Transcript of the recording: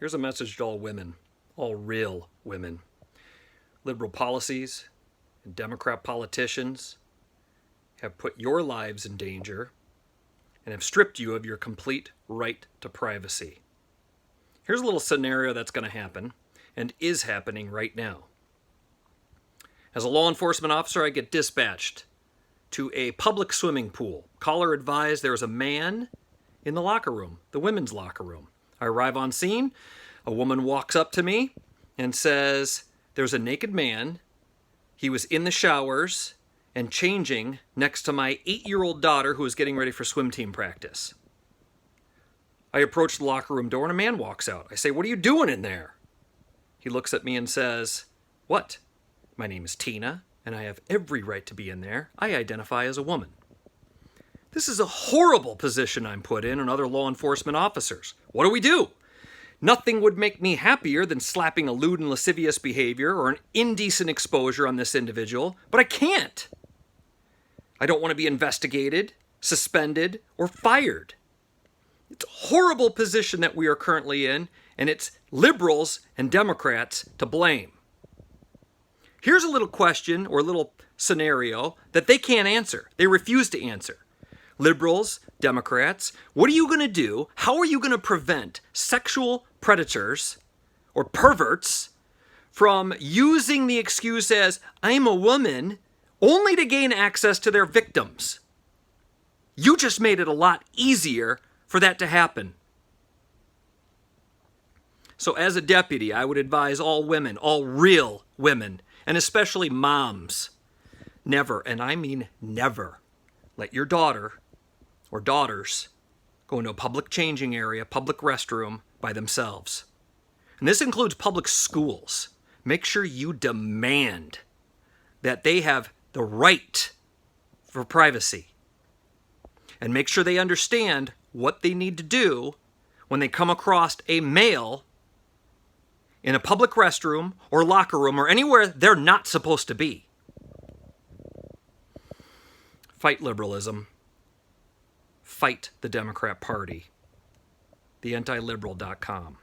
Here's a message to all women, all real women. Liberal policies and Democrat politicians have put your lives in danger and have stripped you of your complete right to privacy. Here's a little scenario that's going to happen and is happening right now. As a law enforcement officer, I get dispatched to a public swimming pool. Caller advised there is a man in the locker room, the women's locker room. I arrive on scene. A woman walks up to me and says, there's a naked man. He was in the showers and changing next to my 8-year-old daughter who is getting ready for swim team practice. I approach the locker room door and a man walks out. I say, what are you doing in there? He looks at me and says, what? My name is Tina, and I have every right to be in there. I identify as a woman. This is a horrible position I'm put in and other law enforcement officers. What do we do? Nothing would make me happier than slapping a lewd and lascivious behavior or an indecent exposure on this individual, but I can't. I don't want to be investigated, suspended, or fired. It's a horrible position that we are currently in, and it's liberals and Democrats to blame. Here's a little question or a little scenario that they can't answer. They refuse to answer. Liberals, Democrats, what are you going to do? How are you going to prevent sexual predators or perverts from using the excuse as, I'm a woman, only to gain access to their victims? You just made it a lot easier for that to happen. So as a deputy, I would advise all women, all real women, and especially moms, never, and I mean never, let your daughter or daughters go into a public changing area, public restroom by themselves. And this includes public schools. Make sure you demand that they have the right for privacy. And make sure they understand what they need to do when they come across a male in a public restroom or locker room or anywhere they're not supposed to be. Fight liberalism. Fight the Democrat Party. TheAntiLiberal.com.